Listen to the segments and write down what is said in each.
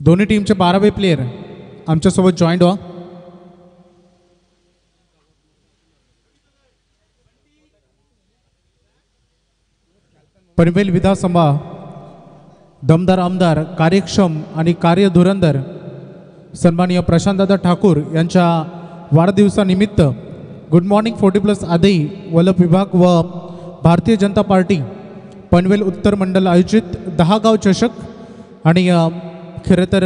दोन्ही टीमचे 12वे प्लेयर आमच्यासोबत जॉईंट व्हा. पनवेल विधानसभा दमदार आमदार कार्यक्षम आणि कार्यधुरंदर सन्माननीय प्रशांतदादा ठाकूर यांच्या वाढदिवसानिमित्त गुड मॉर्निंग 40+ आदी वल्लभ विभाग व भारतीय जनता पार्टी पनवेल उत्तर मंडल आयोजित 10 गाव चषक आणि खरं तर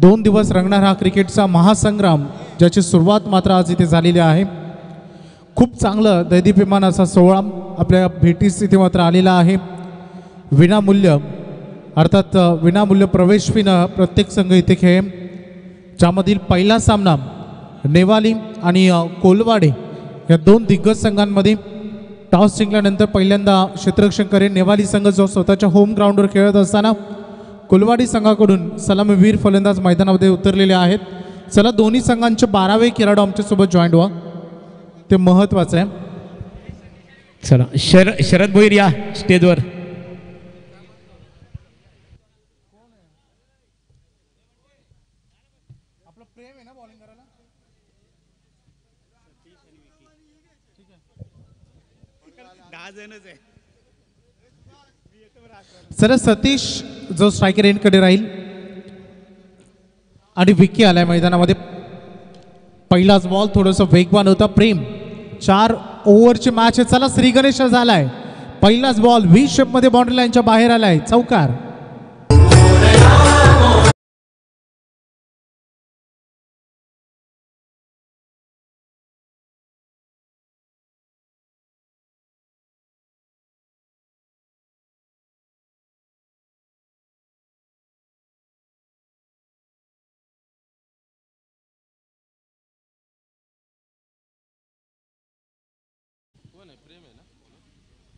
2 दिवस रंगणार हा क्रिकेटचा महासंग्राम ज्याची सुरुवात मात्र आज इथे झालेली आहे. खूप चांगलं दैदीप्यमान असा सोहळा आपल्या भेटीस इथे मात्र आलेला आहे. विनामूल्य अर्थात विनामूल्य प्रवेश विना प्रत्येक संघ इथे खेळेल. ज्यामधील पहिला सामना नेवाली आणि कोलवाडे या 2 दिग्गज संघांमध्ये टॉस जिंकल्यानंतर पहिल्यांदा क्षेत्ररक्षण करेल नेवाली संघ जो स्वतःच्या होम ग्राउंडवर खेळत असताना कोलवाडी संघाकडून सलामीवीर फलंदाज मैदानामध्ये उतरलेले आहेत. चला दोन्ही संघांचे 12वे खेळाडू आमच्यासोबत जॉईंट व्हा, ते महत्त्वाचं आहे. चला शरद भोईर या स्टेजवर. सर सतीश जो स्ट्रायकर एंडकडे राहील आणि विकी आलाय मैदानामध्ये. पहिलाच बॉल थोडंसं वेगवान होता. प्रेम 4 ओव्हरची मॅच आहे. चला श्री गणेश झालाय. पहिलाच बॉल व्ही शेपमध्ये बाउंड्री लाईनच्या बाहेर आलाय. चौकार.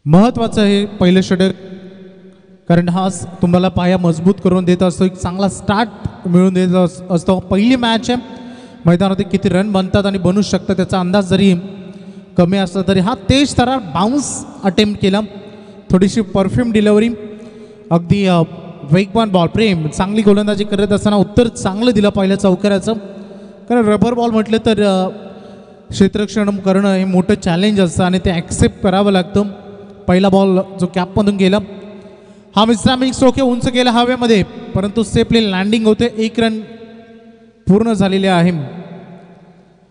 महत्त्वाचं आहे पहिलं षटक, कारण हा तुम्हाला पाया मजबूत करून देत असतो. एक चांगला स्टार्ट मिळून देत असतो. पहिली मॅच आहे. मैदानामध्ये किती रन बनतात आणि बनू शकतात त्याचा अंदाज जरी कमी असला तरी हा तेज थरार बाउन्स अटेम्प्ट केला. थोडीशी परफ्यूम डिलिव्हरी, अगदी वेगवान बॉल. प्रेम चांगली गोलंदाजी करत असताना उत्तर चांगलं दिलं पहिल्या चौकाराचं. कारण रबर बॉल म्हटलं तर क्षेत्ररक्षण करणं हे मोठं चॅलेंज असतं आणि ते ॲक्सेप्ट करावं लागतं. पहिला बॉल जो कॅपमधून गेला हा विश्रामी स्ट्रोक उंच गेला हवेमध्ये, परंतु सेफली लँडिंग होते. 1 रन पूर्ण झालेले आहे.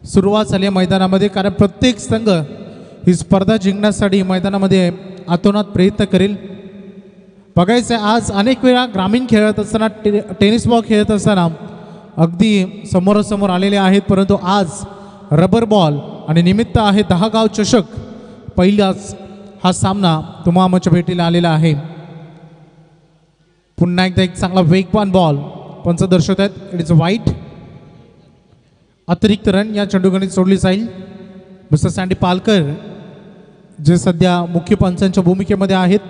सुरुवात झाली आहे मैदानामध्ये, कारण प्रत्येक संघ ही स्पर्धा जिंकण्यासाठी मैदानामध्ये आतोनात प्रयत्न करेल. बघायचं आज अनेक वेळा ग्रामीण खेळत असताना टेनिस बॉल खेळत असताना अगदी समोरासमोर आलेले आहेत, परंतु आज रबर बॉल आणि निमित्त आहे 10 गाव चषक. पहिलाच हा सामना तुम्हा आमच्या भेटीला आलेला आहे. पुन्हा एकदा एक चांगला वेगवान बॉल पंच दर्शवत आहेत. इट इज वाईट. अतिरिक्त रन या चेंडूगणित सोडली जाईल. मिस्टर सँडी पालकर जे सध्या मुख्य पंचांच्या भूमिकेमध्ये आहेत.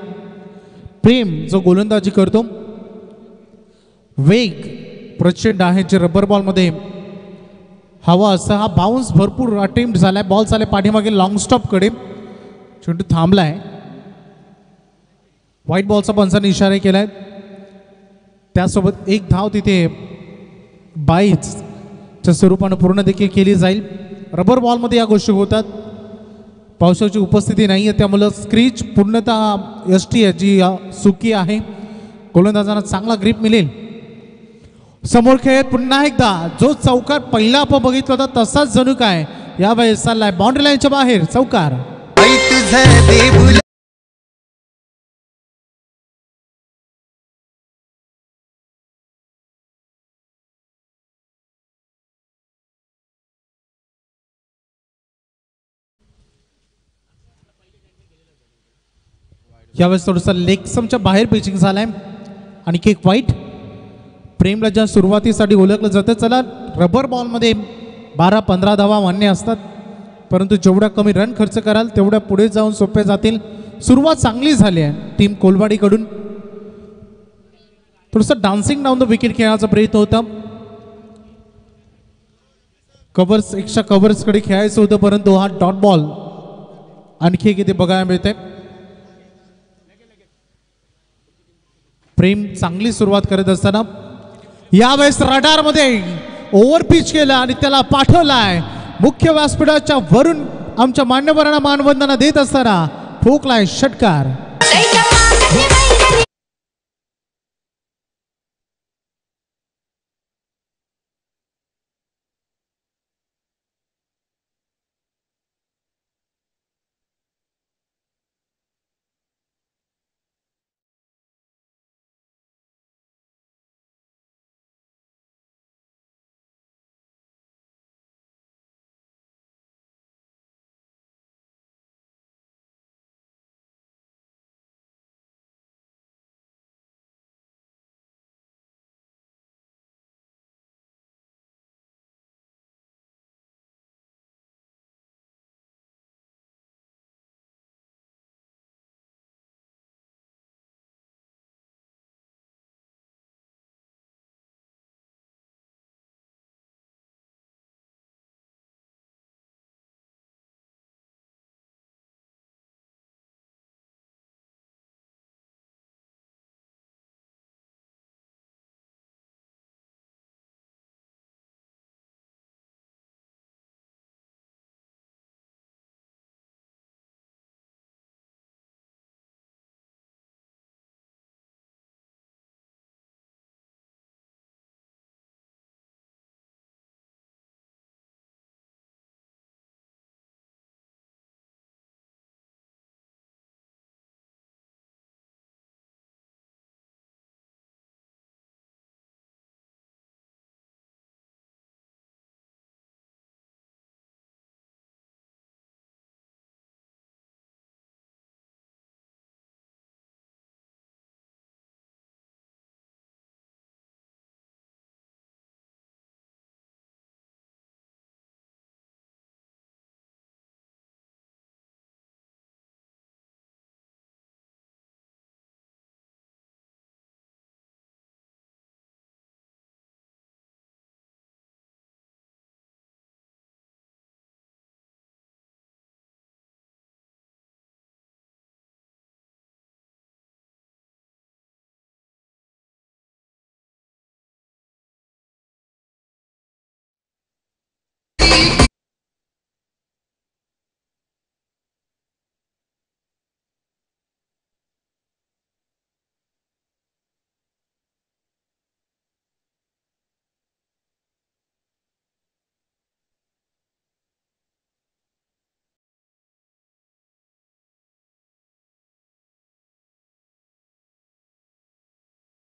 प्रेम जो गोलंदाजी करतो, वेग प्रचंड आहे जे रबर बॉलमध्ये हवा असं. हा बाउन्स भरपूर अटेम्प्ट झालाय. बॉल झाले पाठीमागे लॉंग स्टॉपकडे. चेंडू थांबलाय. व्हाईट बॉलचा पंचाने इशारा केलाय. त्यासोबत 1 धाव तिथे बाईजच्या स्वरूपानं पूर्ण देखील केली जाईल. रबर बॉलमध्ये या गोष्टी होतात. पावसाची उपस्थिती नाही आहे त्यामुळं स्क्रीच पूर्णतः एसटी आहे जी सुकी आहे. गोलंदाजांना चांगला ग्रीप मिळेल. समोर खेळत पुन्हा एकदा जो चौकार पहिला आपण बघितला होता तसाच जणू काय यावेळेस चाललाय. बाउंड्री लाईनच्या बाहेर चौकार. यावेळेस थोडंसं लेगसमच्या बाहेर पिचिंग झालाय. आणखी एक वाईट. प्रेमला ज्या सुरुवातीसाठी ओळखलं जातं. चला रबर बॉलमध्ये 12-15 धावा मान्य असतात, परंतु जेवढा कमी रन खर्च कराल तेवढ्या पुढे जाऊन सोपे जातील. सुरुवात चांगली झाली आहे टीम कोलवाडीकडून. थोडंसं डान्सिंग डाऊन द विकेट खेळण्याचा प्रयत्न होता. कव्हर्स एक्स्ट्रा कव्हर्सकडे खेळायचं होतं, परंतु हा डॉट बॉल आणखी एक इथे बघायला मिळते. प्रेम चांगली सुरुवात करत असताना यावेळेस रडारमध्ये ओव्हरपिच केला आणि त्याला पाठवलाय मुख्य व्यासपीठाच्या वरून आमच्या मान्यवरांना मानवंदना देत असताना ठोकलाय षटकार.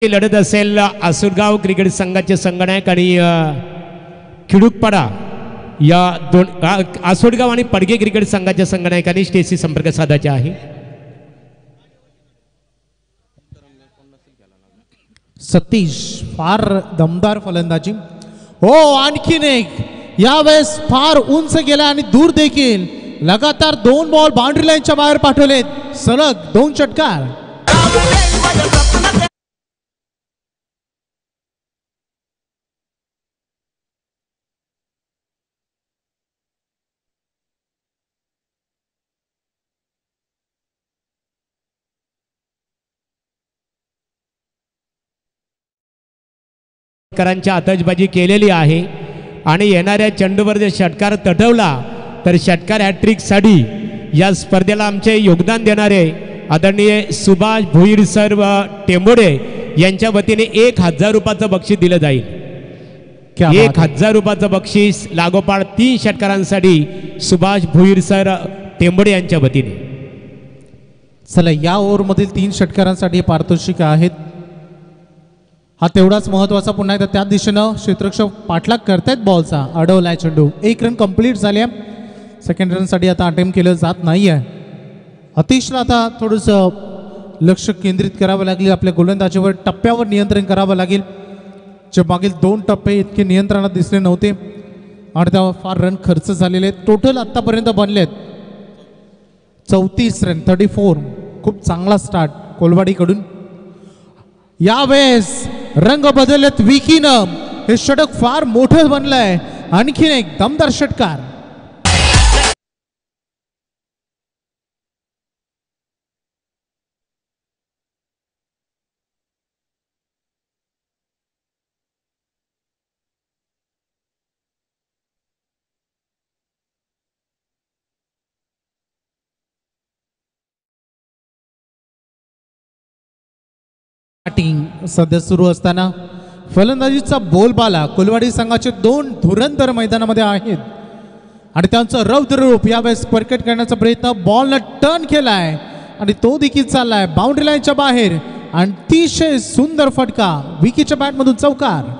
लढत असेल आसुरगाव क्रिकेट संघाचे संगणक आणि खिडूकपाडा या दोन आसोडगाव आणि पडगे क्रिकेट संघाच्या संगणकांनी स्टेजशी संपर्क साधायचा आहे. सतीश फार दमदार फलंदाजी. हो आणखीन एक यावेळेस फार उंच गेला आणि दूर देखील लगातार 2 बॉल बाउंड्री लाईनच्या बाहेर पाठवलेत. सलग 2 षटकार. करांची आतषबाजी केलेली आहे आणि येणाऱ्या चेंडूवर जर षटकार तटवला तर षटकार हॅट्रिकसाठी या स्पर्धेला आमचे योगदान देणारे आदरणीय सुभाष भोईर सर व टेंबोडे यांच्या वतीने 1000 रुपयाचं बक्षीस दिलं जाईल. 1000 रुपयाचं बक्षीस लागोपाठ 3 षटकारांसाठी सुभाष भोईर सर टेंबोडे यांच्या वतीने. चला या ओव्हरमधील 3 षटकारांसाठी पारितोषिक आहेत. हा तेवढाच महत्त्वाचा. पुन्हा एकदा त्या दिशेनं क्षेत्ररक्षक पाठलाग करतायत बॉलचा. अडवलाय चेंडू. 1 रन कंप्लीट झाले. सेकंड रनसाठी आता अटेम्प्ट केलं जात नाही आहे. अतिशला आता थोडंसं लक्ष केंद्रित करावं लागेल. आपल्या गोलंदाजीवर टप्प्यावर नियंत्रण करावं लागेल. जे मागील 2 टप्पे इतके नियंत्रणात दिसले नव्हते आणि त्यावर फार रन खर्च झालेले. टोटल आत्तापर्यंत बनलेत 34 रन 34. खूप चांगला स्टार्ट कोलवाडीकडून. यावेळेस रंग बदलत विकीनं. हे षटक फार मोठं बनलंय. आणखीन एक दमदार षटकार. बॅटिंग सध्या सुरू असताना फलंदाजीचा बोलबाला कोलवाडी संघाचे 2 धुरंधर मैदानामध्ये आहेत आणि त्यांचं रौद्र रूप यावेळेस परकेट करण्याचा प्रयत्न. बॉलनं टर्न केलाय आणि तो देखील चाललाय बाउंड्री लाईनच्या बाहेर. अतिशय सुंदर फटका विकीच्या बॅटमधून चौकार.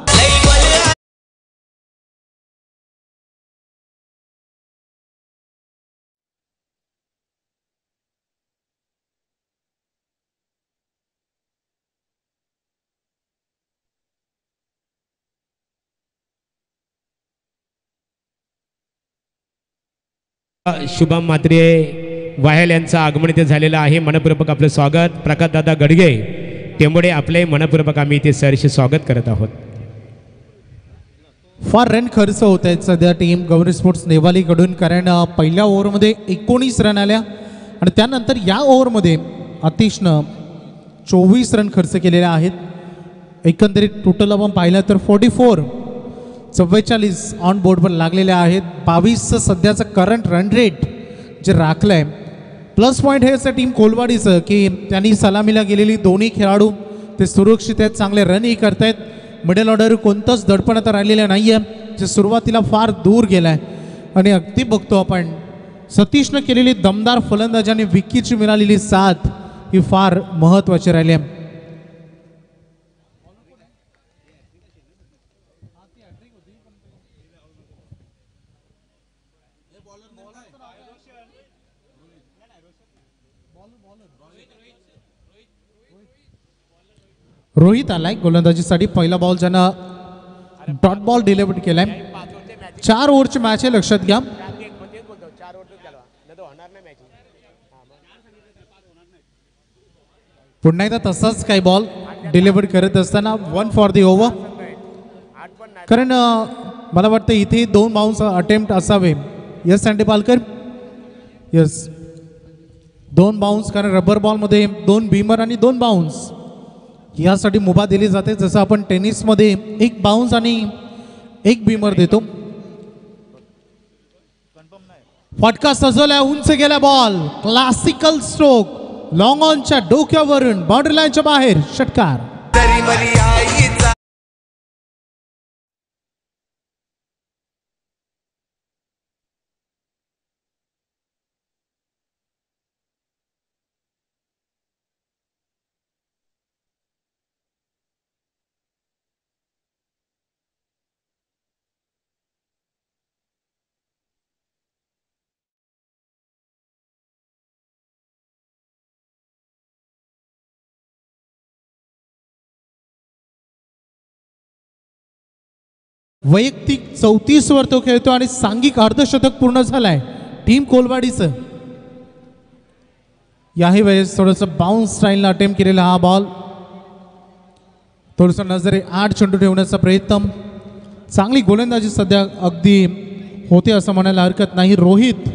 शुभम म्हात्रे वाहेल यांचं आगमन इथे झालेलं आहे. मनपूर्वक आपलं स्वागत. प्रकाशदादा गडगे टेंबोडे आपले मनपूर्वक आम्ही इथे सरशी स्वागत करत आहोत. फार रन खर्च होत आहेत सध्या टीम गौरी स्पोर्ट्स नेवालीकडून, कारण पहिल्या ओव्हरमध्ये 19 रन आल्या आणि त्यानंतर या ओव्हरमध्ये आतिशनं 24 रन खर्च केलेले आहेत. एकंदरीत टोटल आपण पाहिलं तर 44 ऑन बोर्डवर लागलेले आहेत. 22चं सध्याचं करंट रन रेट जे राखलं आहे. प्लस पॉईंट हे असं टीम कोलवाडीचं की त्यांनी सलामीला गेलेली दोन्ही खेळाडू ते सुरक्षित आहेत, चांगले रनही करत आहेत. मिडल ऑर्डर कोणतंच दडपण आता राहिलेलं नाही आहे, जे सुरुवातीला फार दूर गेलं आहे. आणि अगदी बघतो आपण सतीशनं केलेली दमदार फलंदाजी आणि विकीची मिळालेली साथ ही फार महत्त्वाची राहिली आहे. रोहित आलाय गोलंदाजीसाठी. पहिला बॉल ज्यानं डॉट बॉल डिलिव्हर केलाय. 4 ओव्हरची मॅच आहे, लक्षात घ्या. पुन्हा एकदा तसाच काही बॉल डिलिव्हर करत असताना 1 फॉर दी ओव्हर. कारण मला वाटतं इथे 2 बाउन्स अटेम्प्ट असावे. Yes sandy Palkar, yes 2 bounce, कारण रबर बॉलमध्ये 2 बीमर आणि 2 बाउन्स यासाठी मुभा दिली जाते. जसं आपण टेनिसमध्ये 1 बाउन्स आणि 1 बीमर देतो. फटका सजवलाय, उंच गेला बॉल, क्लासिकल स्ट्रोक, लॉंग ऑनच्या डोक्यावरून बाउंड्री लाईनच्या बाहेर, षटकार. वैयक्तिक 34 वर तो खेळतो आणि सांघिक अर्धशतक पूर्ण झालाय टीम कोलवाडीचं. याही वेळेस थोडंसं बाउन्स स्टाईलनं अटेम्प्ट केलेला हा बॉल, थोडंसं नजरे आड चेंडू ठेवण्याचा प्रयत्न. चांगली गोलंदाजी सध्या अगदी होते असं म्हणायला हरकत नाही. रोहित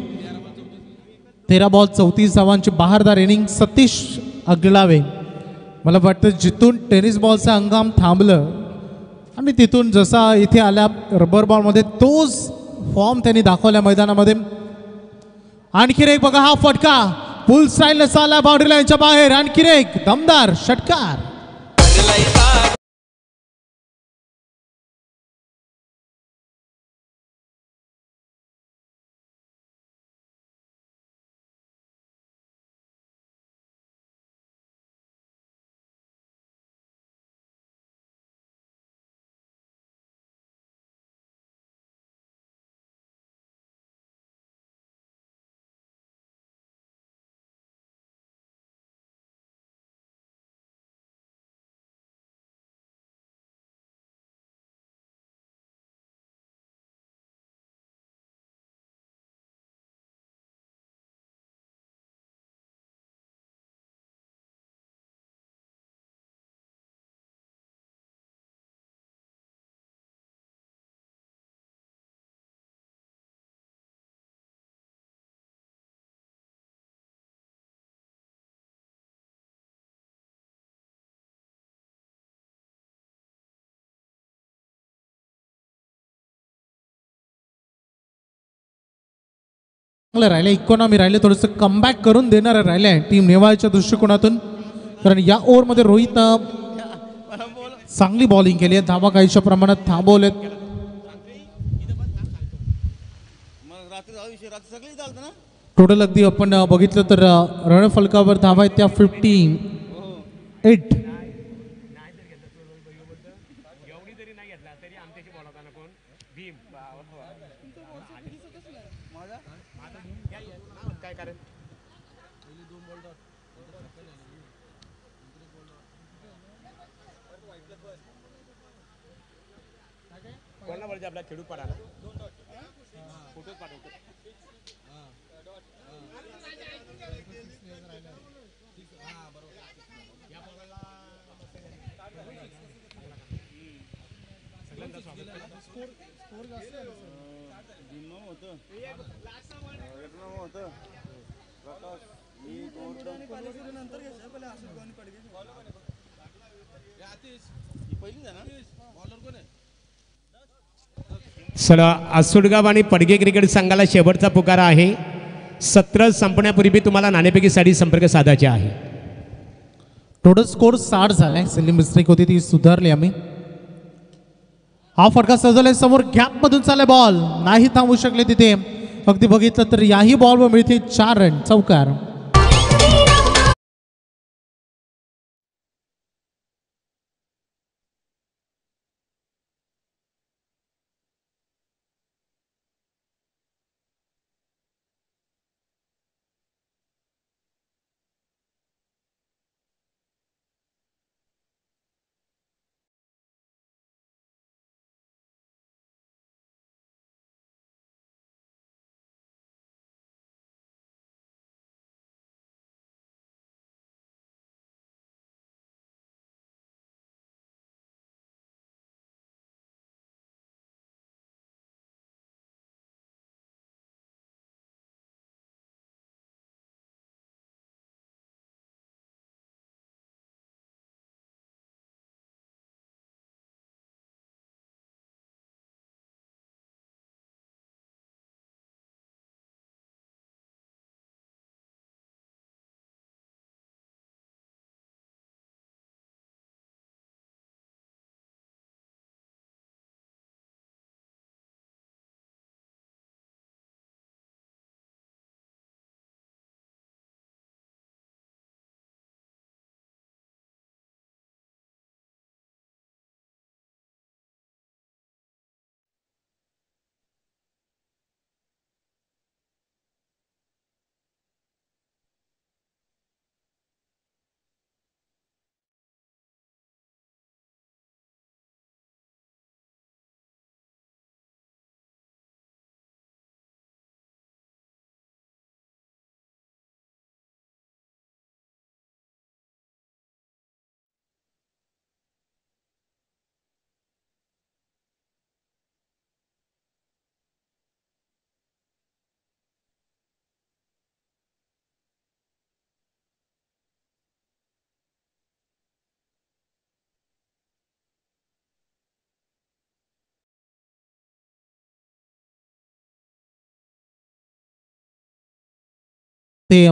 13 बॉल 34 धावांची बहारदार इनिंग. सतीश अगलावे मला वाटतं जिथून टेनिस बॉलचं हंगाम थांबलं आणि तिथून जसा इथे आल्या रबर बॉलमध्ये तोच फॉर्म त्यांनी दाखवल्या मैदानामध्ये. आणखी एक बघा हा फटका फुल स्टाईलने चालला बाउंड्री लाईनच्या बाहेर. आणखी एक दमदार षटकार. राहिले इकॉनॉमी राहिले, थोडंसं कमबॅक करून देणार राहिले टीम नेवाळच्या दृष्टिकोनातून. कारण या ओव्हरमध्ये रोहित चांगली बॉलिंग केली आहे, धावा काहीशा प्रमाणात थांबवलेत. टोटल अगदी आपण बघितलं तर रणफलकावर धावा आहेत त्या 58. आपला खेळू पडाला चला आसुडगाव आणि पडगे क्रिकेट संघाला शेवटचा पुकारा आहे. सत्र संपण्यापूर्वी तुम्हाला नाणेफेकी साठी संपर्क साधायचे आहे. टोटल स्कोर 60 झालाय. सिली मिस्टेक होती ती सुधारली आम्ही. हा फटका सजवलाय समोर, गॅप मधून चाललाय बॉल, नाही थांबू शकले तिथे. अगदी बघितलं तर याही बॉलवर मिळते 4 रन, चौकार. ते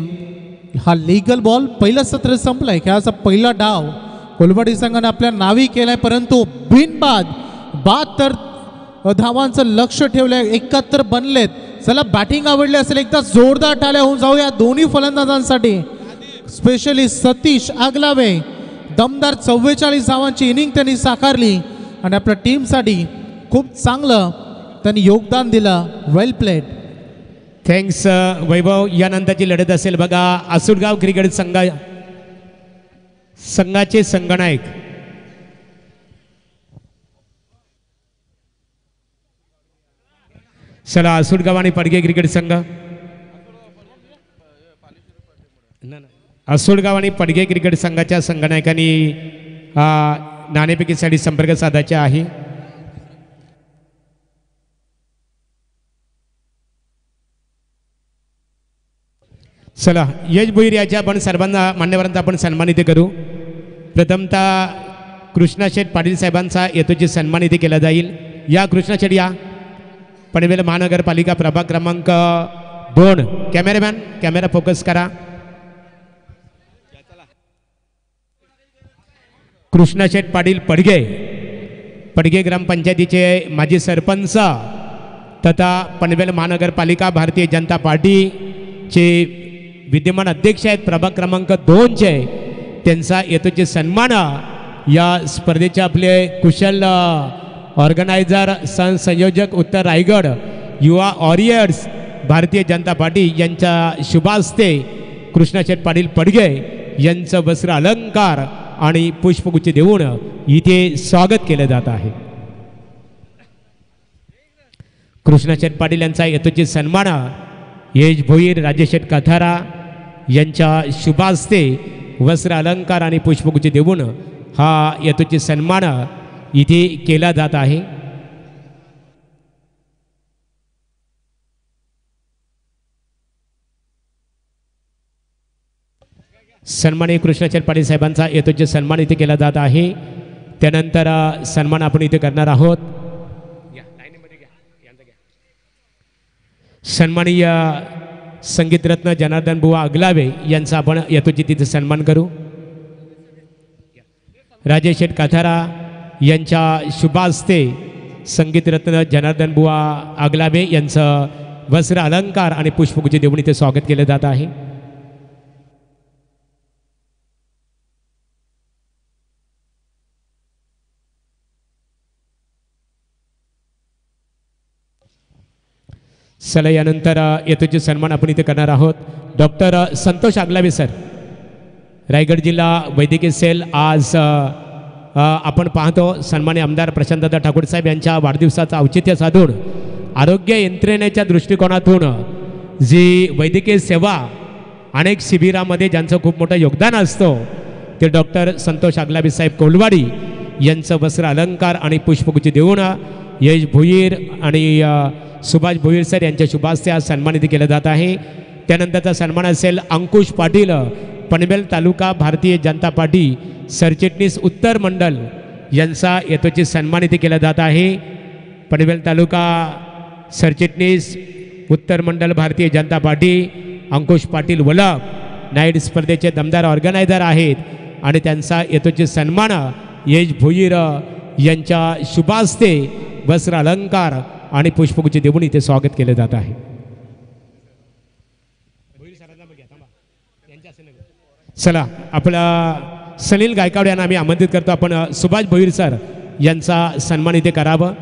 हा लीगल बॉल पहिलं सत्र संपलंय. खेळाचा पहिला डाव कोलवाडी संघाने आपल्या नावी केलाय, परंतु बिनबाद तर धावांचं लक्ष ठेवलंय. 71 बनलेत. चला बॅटिंग आवडली असेल एकदा जोरदार टाळ्या होऊन जाऊया दोन्ही फलंदाजांसाठी. स्पेशली सतीश आगलावे दमदार 44 धावांची इनिंग त्यांनी साकारली आणि आपल्या टीमसाठी खूप चांगलं त्यांनी योगदान दिलं. वेल प्लेड. थँक्स वैभव. यानंतरची लढत असेल बघा आसुडगाव क्रिकेट संघाचे संगनायक चला आसुडगाव आणि पडगे क्रिकेट संघ. आसुडगाव आणि पडगे क्रिकेट संघाच्या संगनायकांनी नाणेफेकीसाठी संपर्क साधायचा आहे. चला यश भोईर याच्या आपण सर्वांना मान्यवरांचा आपण सन्मानित करू. प्रथमतः कृष्णाशेठ पाटील साहेबांचा येतोची सन्मान इथे केला जाईल. या कृष्णाशेठ या. पनवेल महानगरपालिका प्रभाग क्रमांक 2. कॅमेरामॅन कॅमेरा फोकस करा. कृष्णाशेठ पाटील पडगे, पडगे ग्रामपंचायतीचे माजी सरपंच तथा पनवेल महानगरपालिका भारतीय जनता पार्टीचे विद्यमान अध्यक्ष आहेत प्रभाग क्रमांक 2चे, त्यांचा यथोचित सन्मान या स्पर्धेचे आपले कुशल ऑर्गनायझर संयोजक उत्तर रायगड युवा वॉरियर्स भारतीय जनता पार्टी यांच्या शुभास्ते कृष्णाशेठ पाटील पडगे यांचं वस्त्र अलंकार आणि पुष्पगुच्छ देऊन इथे स्वागत केलं जात आहे. कृष्णाशेठ पाटील यांचा यथोचित सन्मान यश भोईर, राजेशेठ कथारा यांच्या शुभास्ते वस्त्र अलंकार आणि पुष्पगुच्छ देऊन हा यथोचित सन्मान इथे केला जात आहे. सन्माननीय कृष्णाशेठ पाटील साहेबांचा यथोचित सन्मान इथे केला जात आहे. त्यानंतर सन्मान आपण इथे करणार आहोत. सन्माननीय संगीतरत्न जनार्दन बुवा अगलावे यांचा आपण यथोचित इथे सन्मान करू. राजेश शेठ काथारा यांच्या शुभास्ते संगीतरत्न जनार्दन बुवा अगलावे यांचं वस्त्र अलंकार आणि पुष्पगुच्छ देऊन इथे स्वागत केलं जात आहे. चला यानंतर यथोचित सन्मान आपण इथे करणार आहोत. डॉक्टर संतोष अगलावे सर, रायगड जिल्हा वैद्यकीय सेल. आज आपण पाहतो सन्माननीय आमदार प्रशांतदादा ठाकूर साहेब यांच्या वाढदिवसाचं औचित्य साधून आरोग्य यंत्रणेच्या दृष्टिकोनातून जी वैद्यकीय सेवा अनेक शिबिरामध्ये ज्यांचं खूप मोठं योगदान असतो ते डॉक्टर संतोष अगलावे साहेब कोलवाडी यांचं वस्त्र अलंकार आणि पुष्पगुच्छ देऊन यश भोईर आणि सुभाष भोईर सर यांच्या शुभास्ते आज सन्मानित केलं जात आहे. त्यानंतरचा सन्मान असेल अंकुश पाटील, पनवेल तालुका भारतीय जनता पार्टी सरचिटणीस उत्तर मंडल यांचा यथोचित सन्मानित केला जात आहे. पनवेल तालुका सरचिटणीस उत्तर मंडल भारतीय जनता पार्टी अंकुश पाटील वलभ नाईट स्पर्धेचे दमदार ऑर्गनायझर आहेत आणि त्यांचा यथोचित सन्मान यश भोईर यांच्या शुभास्ते वस्त्र अलंकार आणि पुष्पगुच्छ देऊन इथे स्वागत केले जात आहे. चला आपला सनील गायकवाड यांना आम्ही आमंत्रित करतो. आपण सुभाष भोईर सर यांचा सन्मान इथे करावं.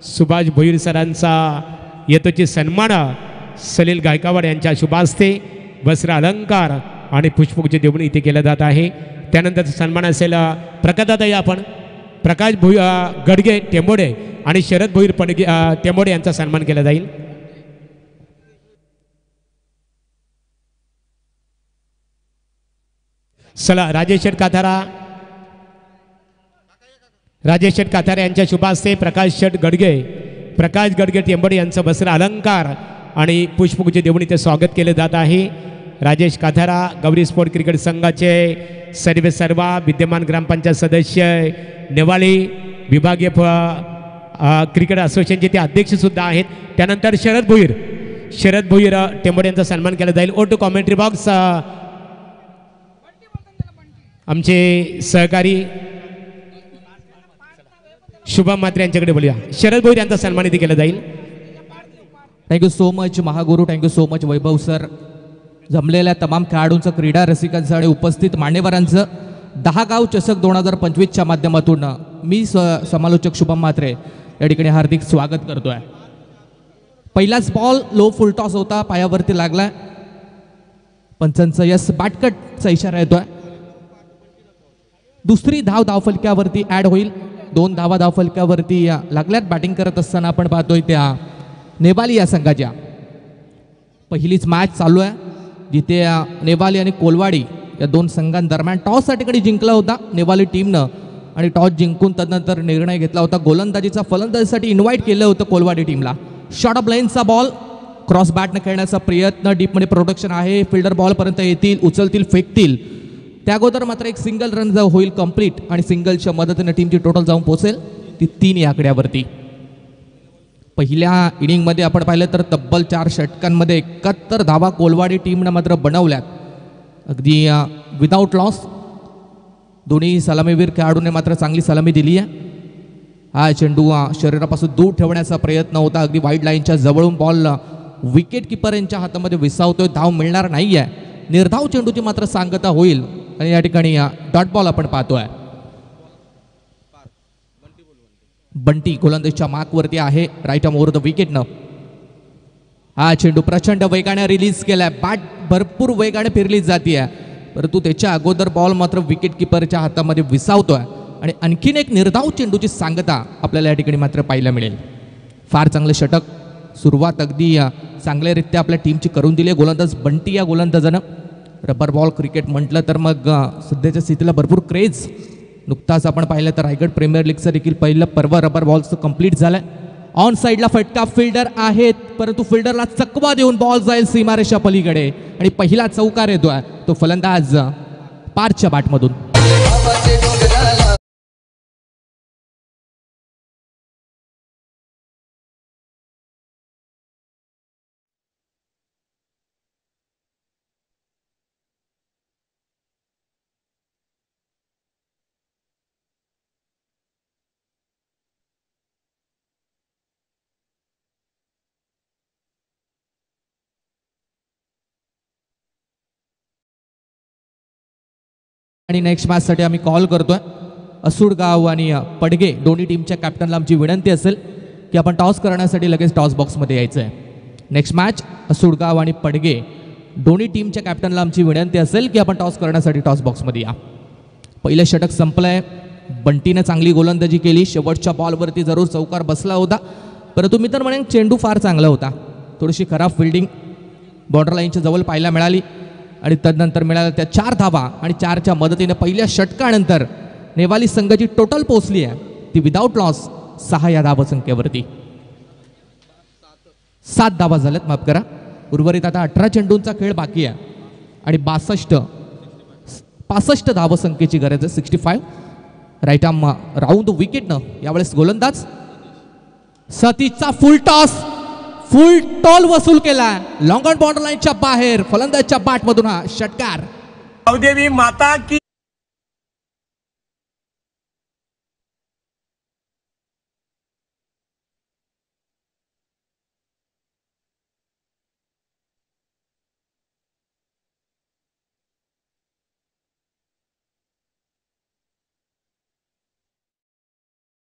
सुभाष भोईर सरांचा यथोचित सन्मान सनील गायकवाड यांच्या शुभास्ते वस्त्र अलंकार आणि पुष्पगुच्छ देऊन इथे केला जात आहे. त्यानंतरचा सन्मान असेल प्रकाशदादा आपण प्रकाश गडगे टेंबोडे आणि शरद भोईर पडगे टेंबोडे यांचा सन्मान केला जाईल. चला राजेश शेठ काथारा यांच्या शुभास्ते प्रकाश गडगे टेंबोडे यांचं वस्त्र अलंकार आणि पुष्पगुच्छ देऊन इथे स्वागत केले जात आहे. राजेश काथारा गौरी स्पोर्ट क्रिकेट संघाचे सर्वा विद्यमान ग्रामपंचायत सदस्य, नेवाळी विभागीय क्रिकेट असोसिएशनचे ते अध्यक्ष सुद्धा आहेत. त्यानंतर शरद भोईर टेंबोडे यांचा सन्मान केला जाईल. ओ टू कॉमेंट्री बॉक्स आमचे सहकारी शुभम मात्रे यांच्याकडे बोलूया. शरद भोईर यांचा सन्मान इथे केला जाईल. Thank you so much Mahaguru, thank you so much वैभव सर. जमलेल्या तमाम खेळाडूंचं, क्रीडा रसिकांचं आणि उपस्थित मान्यवरांचं 10 गाव चषक 2025च्या माध्यमातून मी समालोचक शुभम मात्रे या ठिकाणी हार्दिक स्वागत करतोय. पहिलाच बॉल लो फुल टॉस होता, पायावरती लागलाय. पंचांचा यस बाटकटचा इशारा येतोय. दुसरी धाव धावफलक्यावरती ॲड होईल. 2 धावा धावफलक्यावरती लागल्यात. बॅटिंग करत असताना आपण पाहतोय त्या नेवाली या संघाच्या पहिलीच मॅच चालू आहे, जिथे नेवाली आणि कोलवाडी या 2 संघांदरम्यान टॉस या ठिकाणी जिंकला होता नेवाली टीमनं आणि टॉस जिंकून तदनंतर निर्णय घेतला होता गोलंदाजीचा. फलंदाजीसाठी इन्व्हाइट केलं होतं कोलवाडी टीमला. शॉर्ट ऑफ लाईनचा बॉल क्रॉस बॅटनं खेळण्याचा प्रयत्न. डीपमध्ये प्रोडक्शन आहे. फिल्डर बॉलपर्यंत येतील, उचलतील, फेकतील. त्या अगोदर मात्र एक सिंगल रन होईल कंप्लीट आणि सिंगलच्या मदतीने टीमची टोटल जाऊन पोहोचेल ती 3 या आकड्यावरती. पहिल्या इनिंगमध्ये आपण पाहिलं तर तब्बल 4 षटकांमध्ये 71 धावा कोलवाडी टीमनं मात्र बनवल्यात. अगदी विदाऊट लॉस दोन्ही सलामीवीर खेळाडूने मात्र चांगली सलामी दिली आहे. हा चेंडू शरीरापासून दूर ठेवण्याचा प्रयत्न होता. अगदी वाईड लाईनच्या जवळून बॉल विकेट किपर यांच्या हातामध्ये विसावतोय. धाव मिळणार नाही आहे. निर्धाव चेंडूची मात्र सांगता होईल आणि या ठिकाणी डॉट बॉल आपण पाहतोय. बंटी गोलंदाजीच्या मार्कवरती आहे. राईट आर्म ओव्हर द विकेटनं हा चेंडू प्रचंड वेगाने रिलीज केलाय. बॅट भरपूर वेगाने फिरली जाते परंतु त्याच्या अगोदर बॉल मात्र विकेट किपरच्या हातामध्ये विसावतोय आणि आणखीन एक निर्धाव चेंडूची सांगता आपल्याला या ठिकाणी मात्र पाहायला मिळेल. फार चांगलं षटक सुरुवात अगदी चांगल्यारीत्या आपल्या टीमची करून दिली. गोलंदाज बंटी या गोलंदाजानं रबर बॉल क्रिकेट म्हटलं तर मग सध्याच्या स्थितीला भरपूर क्रेज. नुकताच आपण पाहिलं तर रायगड प्रीमियर लीगचं देखील पहिलं पर्व रबर बॉलचं कंप्लीट झालंय. ऑन साईडला फटका फिल्डर आहेत परंतु फिल्डरला चकवा देऊन बॉल जाईल सीमारेषा पलीकडे आणि पहिला चौकार येतोय तो फलंदाज पारच्या बॅटमधून. आणि नेक्स्ट मॅचसाठी आम्ही कॉल करतोय. असुडगाव आणि पडगे दोन्ही टीमच्या कॅप्टनला आमची विनंती असेल की आपण टॉस करण्यासाठी लगेच टॉस बॉक्समध्ये यायचं आहे. नेक्स्ट मॅच असुडगाव आणि पडगे दोन्ही टीमच्या कॅप्टनला आमची विनंती असेल की आपण टॉस करण्यासाठी टॉस बॉक्समध्ये या. पहिलं षटक संपलंय. बंटीनं चांगली गोलंदाजी केली. शेवटच्या बॉलवरती जरूर चौकार बसला होता परंतु मी तर म्हणेन चेंडू फार चांगला होता. थोडीशी खराब फिल्डिंग बॉर्डर लाईनच्या जवळ पाहायला मिळाली आणि तदनंतर मिळाल्या त्या 4 धावा आणि 4च्या मदतीने पहिल्या षटकानंतर नेवाली संघाची टोटल पोहोचली आहे ती विदाऊट लॉस 6 या धावसंख्येवरती. 7 धावा झाल्यात, माफ करा. उर्वरित आता 18 चेंडूंचा खेळ बाकी आहे आणि 65 धावसंख्येची गरज आहे. 65. राईट आर्म राऊंड विकेटनं यावेळेस गोलंदाज सतीशचा फुल टॉल वसूल केला. लॉंग ऑन बॉर्डर लाईनच्या बाहेर फलंदाजच्या बॅटमधून हा षटकार. देवी माता की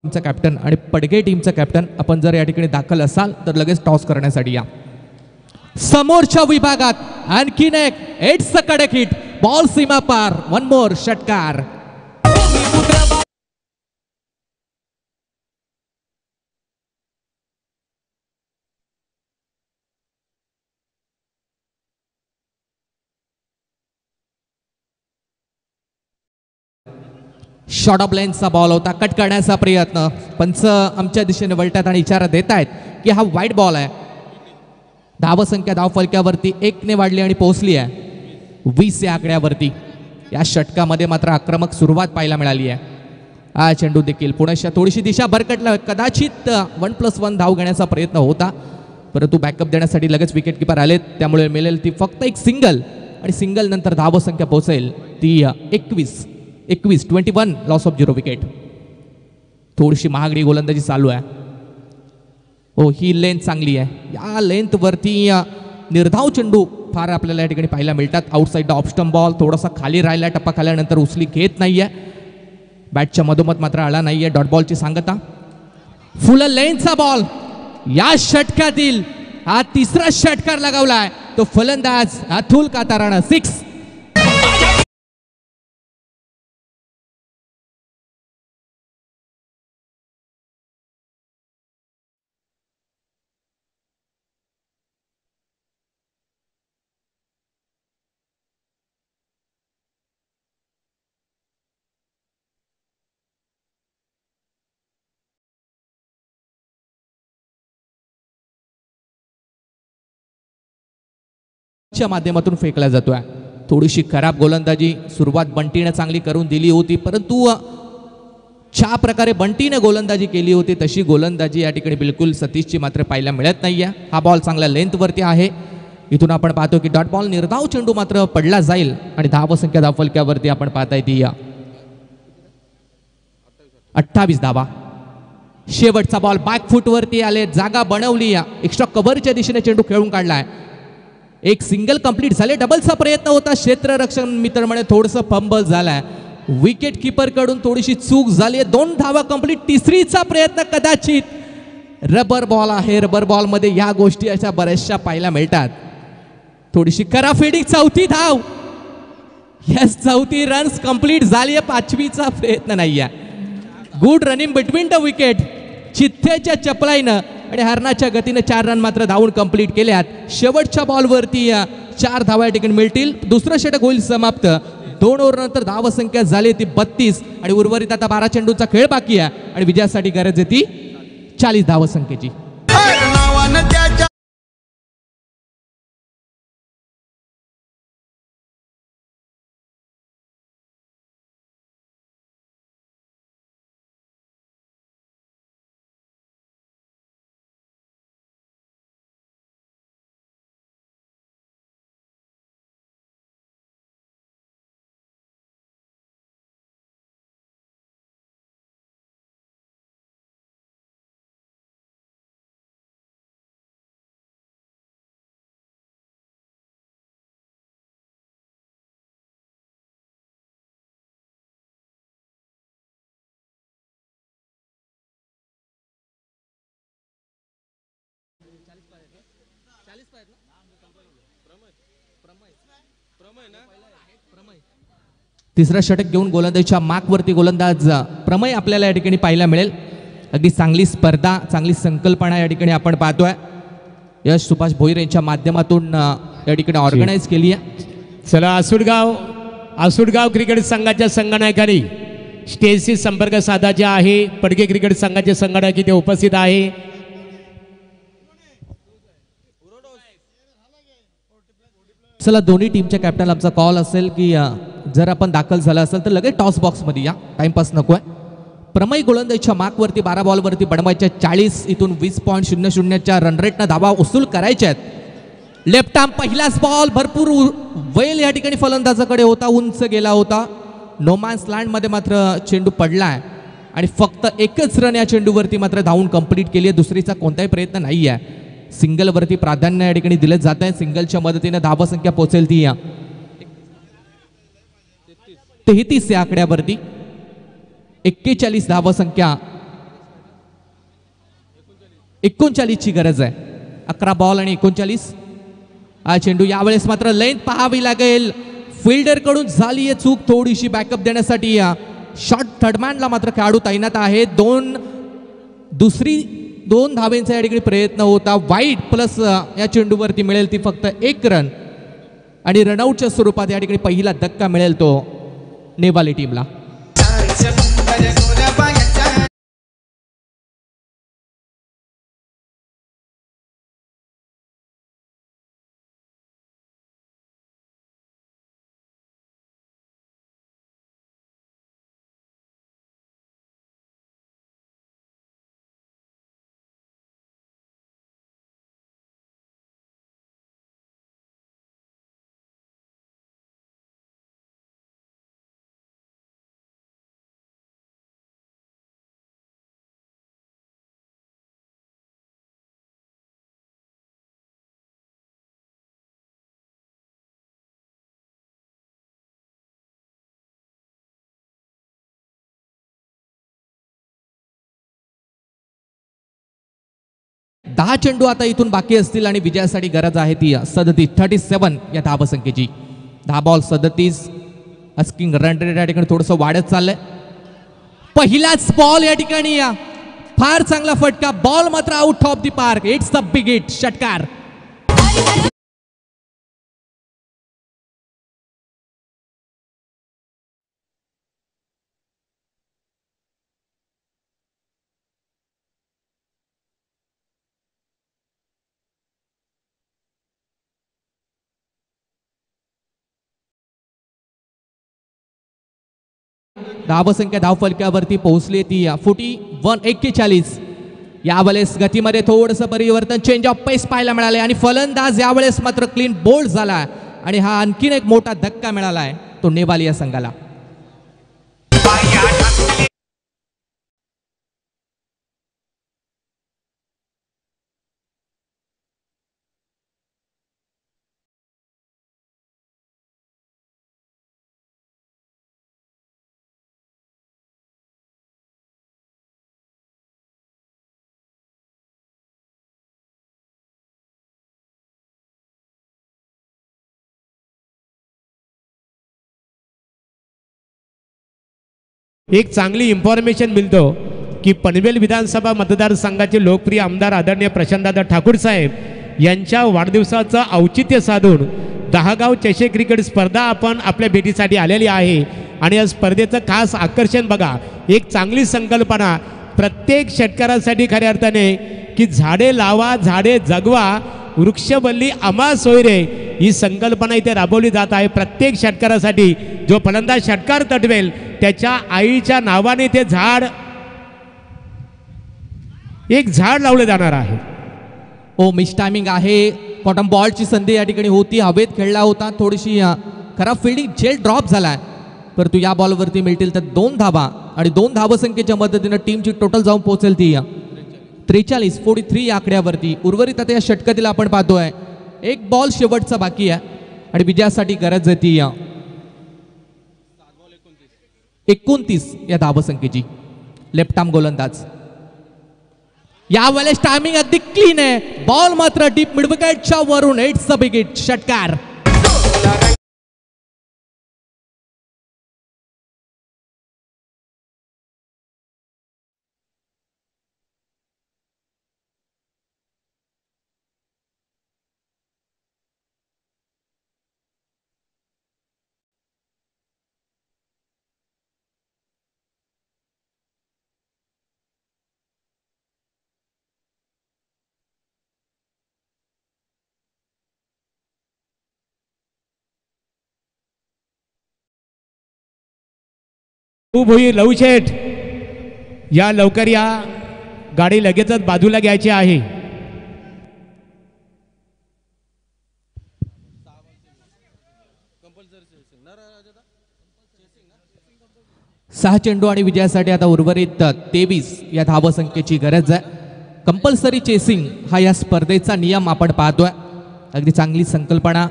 टीमचा कॅप्टन आणि पडगे टीमचा कॅप्टन आपण जर या ठिकाणी दाखल असाल तर लगेच टॉस करण्यासाठी या. समोरच्या विभागात आणखीन एक 8 कडक हिट. बॉल सीमा पार. 1 मोर षटकार. शॉर्ट ऑफ लेन्थचा बॉल होता. कट करण्याचा प्रयत्न. पंच आमच्या दिशेने वळतात आणि इशारा देत आहेत की हा वाईट बॉल आहे. धावसंख्या धावफलक्यावरती 1 ने वाढली आणि पोहोचली आहे 20 या आकड्यावरती. या षटकामध्ये मात्र आक्रमक सुरुवात पाहायला मिळाली आहे. हा चेंडू देखील पुण्याच्या थोडीशी दिशा भरकटला. कदाचित 1+1 धाव घेण्याचा प्रयत्न होता परंतु बॅकअप देण्यासाठी लगेच विकेट किपर आलेत त्यामुळे मिळेल ती फक्त एक सिंगल आणि सिंगल नंतर धावसंख्या पोहोचेल ती 21. Loss of 0 wicket. थोडीशी महागडी गोलंदाजी चालू आहे. हो, ही लेंथ चांगली आहे. या लेंथवरती निर्धाव चेंडू फार आपल्याला या ठिकाणी पाहायला मिळतात. आउटसाईड ऑफ स्टंप बॉल थोडासा खाली राहिला. टप्पा खाल्यानंतर उचली घेत नाहीये. बॅटच्या मधोमध मात्र आला नाहीये. डॉट बॉलची सांगता. फुल लेंथचा बॉल या षटकातील हा 3रा षटकार लगावलाय तो फलंदाज अतुल कातारानं. 6. च्या माध्यमातून फेकला जातोय. थोडीशी खराब गोलंदाजी सुरुवात बंटीने चांगली करून दिली होती परंतु ज्या प्रकारे बंटीने गोलंदाजी केली होती तशी गोलंदाजी या ठिकाणी बिलकुल सतीशची मात्र पाहायला मिळत नाहीये. हा बॉल चांगल्या लेंथवरती आहे. इथून आपण पाहतो की डॉट बॉल निर्धाव चेंडू मात्र पडला जाईल आणि धावसंख्या धावफलक्यावरती आपण पाहताय ती 28 धावा. शेवटचा बॉल बॅकफूटवरती आले, जागा बनवली, एक्स्ट्रा कव्हरच्या दिशेने चेंडू खेळून काढलाय. एक सिंगल कंप्लीट झाले, डबलचा प्रयत्न होता, क्षेत्ररक्षण मित्र म्हणे थोडंसं फंबल झालाय, विकेट किपर कडून थोडीशी चूक झाली. 2 धावा कंप्लीट. तिसरीचा प्रयत्न कदाचित. रबर बॉल आहे, रबर बॉल मध्ये या गोष्टी अशा बऱ्याचशा पाहायला मिळतात. थोडीशी करा फिल्डिंग. 4थी धाव. यस, 4थी रन्स कंप्लीट झाली. 5वीचा प्रयत्न नाहीये. Good running between the wicket. चिथ्थेच्या चपलाईनं आणि हरणाच्या गतीनं 4 रन मात्र धावून कंप्लीट केल्यात. शेवटच्या बॉलवरती 4 धावा या ठिकाणी मिळतील. दुसरं षटक होईल समाप्त. 2 ओव्हरनंतर धावसंख्या झाली ती 32 आणि उर्वरित आता 12 चेंडूचा खेळ बाकी आहे आणि विजयासाठी गरज आहे ती 40 धावसंख्येची. तिसरा षटक घेऊन गोलंदाजीच्या मार्कवरती गोलंदाज प्रमेय आपल्याला या ठिकाणी पाहायला मिळेल. अगदी चांगली स्पर्धा, चांगली संकल्पना या ठिकाणी आपण पाहतोय. यश सुभाष भोईर यांच्या माध्यमातून या ठिकाणी ऑर्गनाईज केली आहे. चला, आसुडगाव क्रिकेट संघाच्या संघनायकांनी स्टेजशी संपर्क साधायचे आहे. पडके क्रिकेट संघाचे संघनायक इथे उपस्थित आहे. चला, दोन्ही टीमच्या कॅप्टन आमचा कॉल असेल की जर आपण दाखल झाला असेल तर लगेच टॉस बॉक्स मध्ये या, टाइमपास नकोय. प्रमेय गोलंदाजीच्या मार्कवरती 12 बॉलवरती बनवायच्या 40, इथून 20.00च्या रन रेटनं धावा वसूल करायच्या आहेत. लेफ्ट आर्म पहिलाच बॉल भरपूर वेल या ठिकाणी फलंदाजाकडे होता, उंच गेला होता. नोमॅन्स लँड मध्ये मात्र चेंडू पडलाय आणि फक्त एकच रन या चेंडूवरती मात्र धावून कंप्लीट केली आहे. दुसरीचा कोणताही प्रयत्न नाही आहे. सिंगलवरती प्राधान्य या ठिकाणी दिलं जात आहे. सिंगलच्या मदतीने धावसंख्या पोहोचेल ती 33 या आकड्यावरती. 41 धावसंख्या, 39 ची गरज आहे. 11 बॉल आणि 39 हा चेंडू. यावेळेस मात्र लेंथ पाहावी लागेल. फिल्डर कडून झाली आहे चूक थोडीशी बॅकअप देण्यासाठी. शॉर्ट थर्डमॅनला मात्र खेळाडू तैनात आहे. 2 धावेंचा या ठिकाणी प्रयत्न होता. वाईड प्लस या चेंडूवरती मिळेल ती फक्त 1 रन आणि रनआउटच्या स्वरूपात या ठिकाणी पहिला धक्का मिळेल तो नेवाली टीमला. दहा चेंडू आता इथून बाकी असतील आणि विजयासाठी गरज आहे ती 37 या धावसंख्येची. 10 बॉल 37. अस्किंग रन रेट या ठिकाणी थोडंसं वाढत चाललंय. पहिलाच बॉल या ठिकाणी फार चांगला फटका. बॉल मात्र out of the park. It's the big hit. षटकार. धावसंख्या धावफलकावरती पोहोचली ती 41. यावेळेस गतीमध्ये थोडंसं परिवर्तन, चेंज ऑफ पेस पाहायला मिळाले आणि फलंदाज यावेळेस मात्र क्लीन बोल्ड झाला आणि हा आणखीन एक मोठा धक्का मिळाला आहे तो नेवाली या संघाला. एक चांगली इन्फॉर्मेशन मिळतो की पनवेल विधानसभा मतदारसंघाचे लोकप्रिय आमदार आदरणीय प्रशांतदादा ठाकूर साहेब यांच्या वाढदिवसाचं औचित्य साधून 10 गाव चषक क्रिकेट स्पर्धा आपण आपल्या भेटीसाठी आलेली आहे आणि या स्पर्धेचं खास आकर्षण बघा, एक चांगली संकल्पना प्रत्येक शेतकऱ्यांसाठी खऱ्या अर्थाने की झाडे लावा झाडे जगवा वृक्षवल्ली आम्हा सोयरे ही संकल्पना इथे राबवली जात आहे। प्रत्येक षटकारासाठी जो फलंदाज षटकार तटवेल त्याच्या आईच्या नावाने ते झाड एक झाड लावले जाणार आहे। ओ मिस टायमिंग आहे, बॉटम बॉलची संधी या ठिकाणी होती, हवेत खेळला होता, थोडीशी खराब फिल्डिंग, झेल ड्रॉप झालाय, परंतु या बॉलवरती मिळतील तर 2 धावा आणि 2 धावसंख्येच्या मदतीने टीमची टोटल जाऊन पोहोचेल ती 43 या आकड्यावरती। उर्वरित आता या षटकातील आपण पाहतोय एक बॉल शेवटचा बाकी आहे आणि विजयासाठी गरज आहे ती 29 या धावसंख्येची। लेफ्ट आर्म गोलंदाज, यावेळेस टायमिंग अगदी क्लीन आहे, बॉल मात्र डीप मिड विकेटच्या वरून, इट्स अ बिग हिट, षटकार। भोई लवशेठ या लवकर या, गाडी लगेचच बाजूला घ्यायची आहे। सहा चेंडू आणि विजयासाठी आता उर्वरित 23 या धावसंख्येची गरज आहे। कंपल्सरी चेसिंग हा या स्पर्धेचा नियम आपण पाहतोय, अगदी चांगली संकल्पना।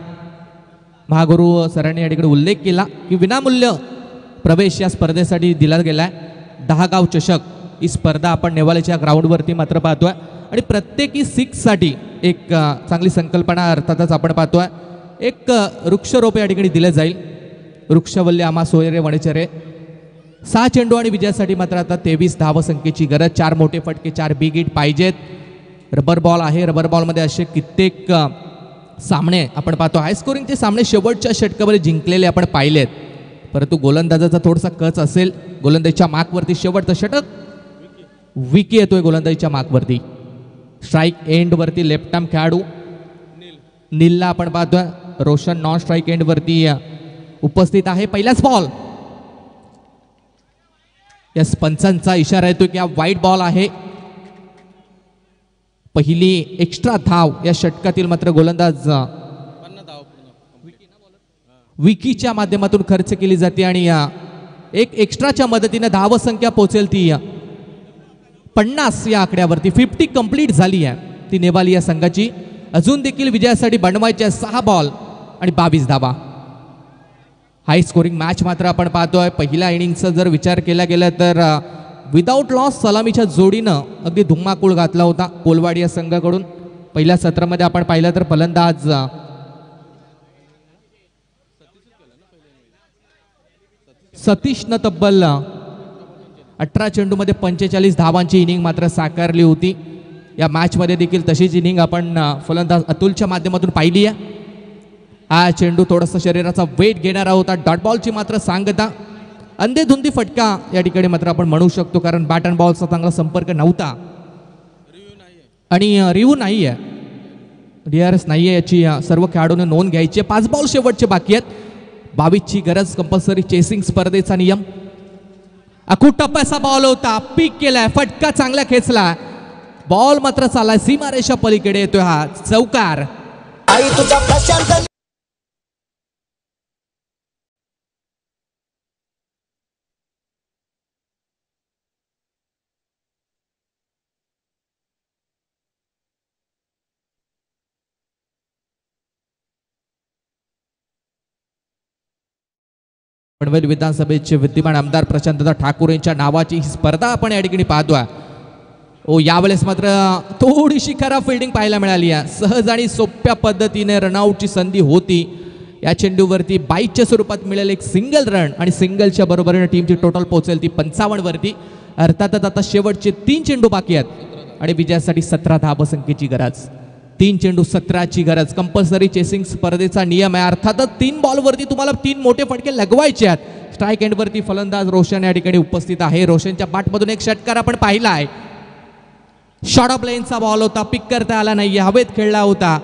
महागुरु सरांनी या ठिकाणी उल्लेख केला की विनामूल्य प्रवेश या स्पर्धेसाठी दिला गेलाय। 10 गाव चषक ही स्पर्धा आपण नेवालेच्या ग्राउंडवरती मात्र पाहतोय आणि प्रत्येकी 6 साठी एक चांगली संकल्पना अर्थातच आपण पाहतोय। एक वृक्षरोप या ठिकाणी दिले जाईल, वृक्षवल्ली आम्हा सोयरे वणेचरे। 6 चेंडू आणि विजयासाठी मात्र आता 23 धावसंख्येची गरज। 4 मोठे फटके, 4 बिग हिट पाहिजेत। रबर बॉल आहे, रबर बॉलमध्ये असे कित्येक सामने आपण पाहतो, हाय स्कोरिंगचे सामने शेवटच्या षटकामध्ये जिंकलेले आपण पाहिलेत, परंतु गोलंदाजाचा थोडासा कच असेल। गोलंदाजीच्या मार्कवरती शेवटचं षटक, विकी येतोय गोलंदाजीच्या मार्कवरती। स्ट्राईक एंडवरती लेफ्ट आर्म खेळाडू नीलला आपण पाहतोय, रोशन नॉन स्ट्राईक एंडवरती उपस्थित आहे। पहिलाच बॉल, या पंचांचा इशारा येतो की हा वाईट बॉल आहे। पहिली एक्स्ट्रा धाव या षटकातील मात्र गोलंदाज विकीच्या माध्यमातून खर्च केली जाते आणि एक एक्स्ट्राच्या मदतीने धावसंख्या पोहोचेल ती 50 या आकड्यावरती। 50 कंप्लीट झाली आहे ती नेवाली या संघाची। अजून देखील विजयासाठी बनवायच्या 6 बॉल आणि 22 धावा। हाय स्कोरिंग मॅच मात्र आपण पाहतोय। पहिल्या इनिंगचा जर विचार केला गेला तर विदाऊट लॉस सलामीच्या जोडीनं अगदी धुमाकूळ घातला होता कोलवाडी या संघाकडून। पहिल्या सत्रामध्ये आपण पाहिलं तर फलंदाज सतीशनं तब्बल 18 चेंडूमध्ये 45 धावांची इनिंग मात्र साकारली होती। या मॅचमध्ये देखील तशीच इनिंग आपण फलंदाज अतुलच्या माध्यमातून पाहिली आहे। हा चेंडू थोडासा शरीराचा वेट घेणारा होता, डॉट बॉलची मात्र सांगता, अंधेधुंदी फटका या ठिकाणी मात्र आपण म्हणू शकतो, कारण बॅट अँड बॉलचा चांगला संपर्क नव्हता आणि रिव्ह्यू नाही आहे, DRS नाही आहे, याची सर्व खेळाडूंनी नोंद घ्यायची। 5 बॉल शेवटचे बाकी आहेत। 22ची गरज, कंपल्सरी चेसिंग स्पर्धेचा नियम। अखूट टप्प्याचा बॉल होता, पीक केलाय, फटका चांगला खेचला, बॉल मात्र चाललाय सीमारेषा पलीकडे, येतोय हा चौकार। पनवेल विधानसभेचे विद्यमान आमदार प्रशांतदा ठाकूर यांच्या नावाची ही स्पर्धा आपण या ठिकाणी पाहतोय। ओ यावेळेस मात्र थोडीशी खराब फिल्डिंग पाहायला मिळाली आहे। सहज आणि सोप्या पद्धतीने रनआउटची संधी होती, या चेंडूवरती बाईच्या स्वरूपात मिळेल एक सिंगल रन आणि सिंगलच्या बरोबरीने टीमची टोटल पोहोचेल ती 55 वरती. अर्थातच आता शेवटचे 3 चेंडू बाकी आहेत आणि विजयासाठी 17 धावसंख्येची गरज. 3 चेंडू 17ची गरज. कंपल्सरी चेसिंग स्पर्धेचा नियम आहे. अर्थातच 3 बॉलवरती तुम्हाला 3 मोठे फटके लगवायचे आहेत. स्ट्राईक एंडवरती फलंदाज रोशन या ठिकाणी उपस्थित आहे. रोशनच्या बॅटमधून एक षटकार आपण पाहिला आहे. शॉर्ट ऑफ लाईनचा बॉल होता, पिक करता आला नाही, हवेत खेळला होता.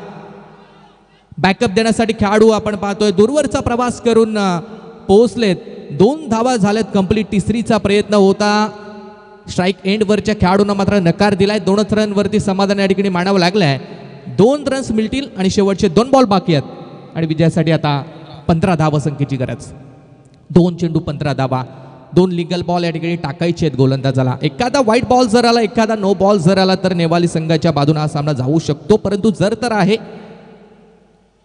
बॅकअप देण्यासाठी खेळाडू आपण पाहतोय दूरवरचा प्रवास करून पोहोचलेत. 2 धावा झाल्यात कंप्लीट. तिसरीचा प्रयत्न होता. स्ट्राईक एंडवरच्या खेळाडूंना मात्र नकार दिलाय. 2च रनवरती समाधान या ठिकाणी मानावं लागलंय. 2 रन्स मिळतील आणि शेवटचे 2 बॉल बाकी आहेत आणि विजयासाठी आता 15 धावसंख्येची गरज. 2 चेंडू 15 धावा. 2 लिगल बॉल या ठिकाणी टाकायचे आहेत गोलंदाजाला. एखादा व्हाईट बॉल जर आला, एखादा नो बॉल जर आला तर नेवाली संघाच्या बाजूने हा सामना जाऊ शकतो. परंतु जर तर आहे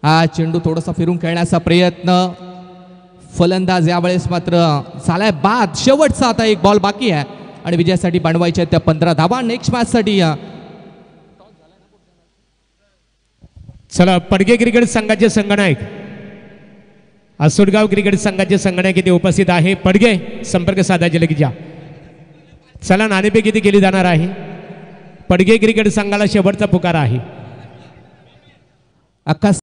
हा चेंडू थोडासा फिरून खेळण्याचा प्रयत्न. फलंदाज यावेळेस मात्र झालाय बाद. शेवटचा आता 1 बॉल बाकी आहे आणि विजयासाठी बनवायच्या आहेत त्या 15 धावा. नेक्स्ट मॅचसाठी चला पडगे क्रिकेट संघाचे संगणक आसोडगाव क्रिकेट संघाचे संगणक इथे उपस्थित आहे. पडगे संपर्क साधायचे लगेच या. चला नाणेफेक किती केली जाणार आहे. पडगे क्रिकेट संघाला शेवटचा पुकार आहे. अख्खा